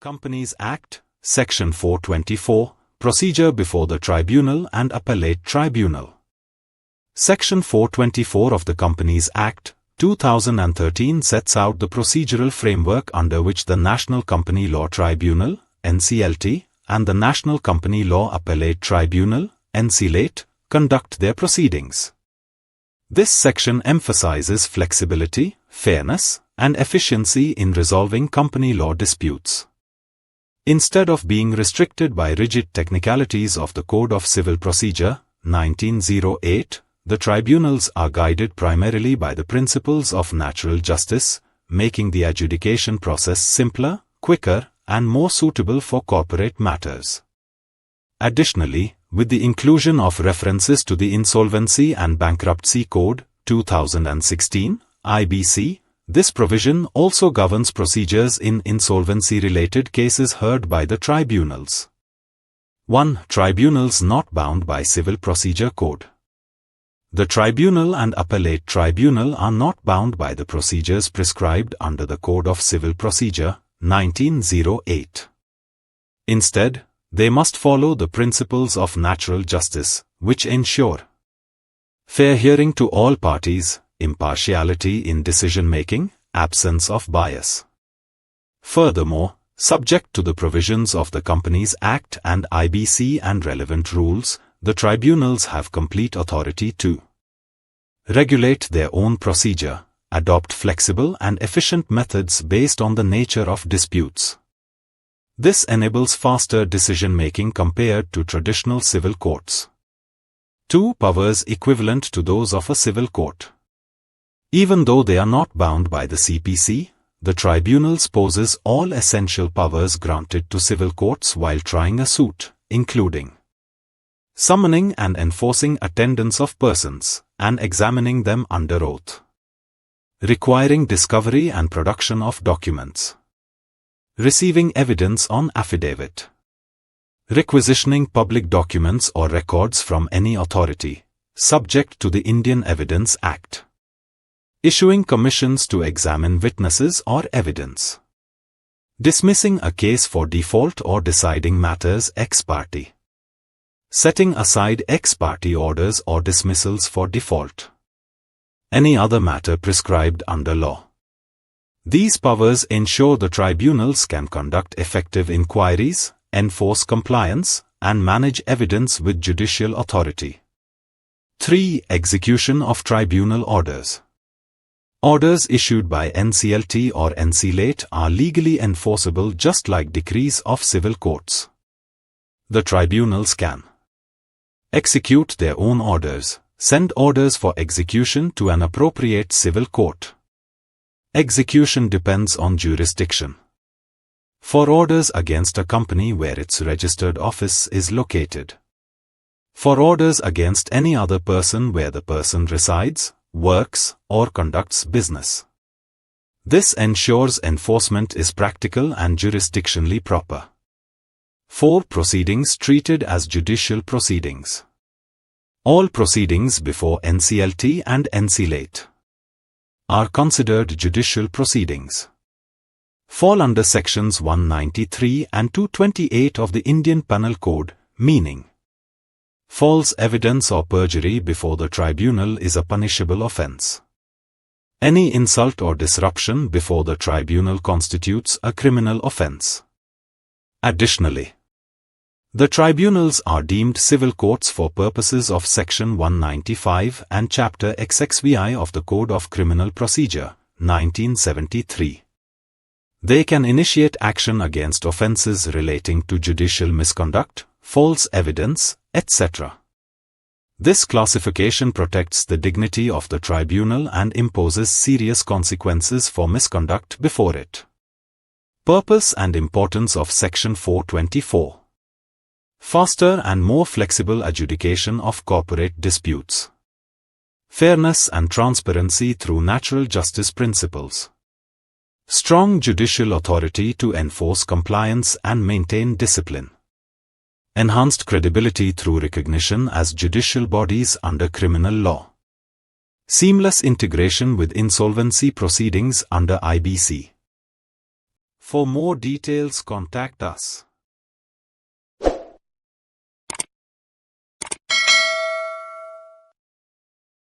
Companies Act, Section 424, Procedure before the Tribunal and Appellate Tribunal. Section 424 of the Companies Act, 2013 sets out the procedural framework under which the National Company Law Tribunal, NCLT, and the National Company Law Appellate Tribunal, NCLAT, conduct their proceedings. This section emphasizes flexibility, fairness, and efficiency in resolving company law disputes. Instead of being restricted by rigid technicalities of the Code of Civil Procedure, 1908, the tribunals are guided primarily by the principles of natural justice, making the adjudication process simpler, quicker, and more suitable for corporate matters. Additionally, with the inclusion of references to the Insolvency and Bankruptcy Code, 2016, IBC, this provision also governs procedures in insolvency-related cases heard by the tribunals. 1. Tribunals not bound by Civil Procedure Code. The Tribunal and Appellate Tribunal are not bound by the procedures prescribed under the Code of Civil Procedure, 1908. Instead, they must follow the principles of natural justice, which ensure fair hearing to all parties, impartiality in decision-making, absence of bias. Furthermore, subject to the provisions of the Companies Act and IBC and relevant rules, the tribunals have complete authority to regulate their own procedure, adopt flexible and efficient methods based on the nature of disputes. This enables faster decision-making compared to traditional civil courts. 2. Powers equivalent to those of a civil court. Even though they are not bound by the CPC, the tribunals possess all essential powers granted to civil courts while trying a suit, including summoning and enforcing attendance of persons, and examining them under oath, requiring discovery and production of documents, receiving evidence on affidavit, requisitioning public documents or records from any authority, subject to the Indian Evidence Act, issuing commissions to examine witnesses or evidence, dismissing a case for default or deciding matters ex parte, setting aside ex parte orders or dismissals for default, any other matter prescribed under law. These powers ensure the tribunals can conduct effective inquiries, enforce compliance, and manage evidence with judicial authority. 3. Execution of tribunal orders. Orders issued by NCLT or NCLAT are legally enforceable just like decrees of civil courts. The tribunals can execute their own orders, send orders for execution to an appropriate civil court. Execution depends on jurisdiction. For orders against a company where its registered office is located. For orders against any other person where the person resides, works, or conducts business. This ensures enforcement is practical and jurisdictionally proper. 4. Proceedings treated as judicial proceedings. All proceedings before NCLT and NCLAT are considered judicial proceedings. Fall under sections 193 and 228 of the Indian Penal Code, meaning false evidence or perjury before the tribunal is a punishable offense. Any insult or disruption before the tribunal constitutes a criminal offense. Additionally, the tribunals are deemed civil courts for purposes of Section 195 and Chapter XXVI of the Code of Criminal Procedure, 1973. They can initiate action against offenses relating to judicial misconduct, false evidence, etc. This classification protects the dignity of the tribunal and imposes serious consequences for misconduct before it. Purpose and importance of Section 424. Faster and more flexible adjudication of corporate disputes. Fairness and transparency through natural justice principles. Strong judicial authority to enforce compliance and maintain discipline. Enhanced credibility through recognition as judicial bodies under criminal law. Seamless integration with insolvency proceedings under IBC. For more details, contact us.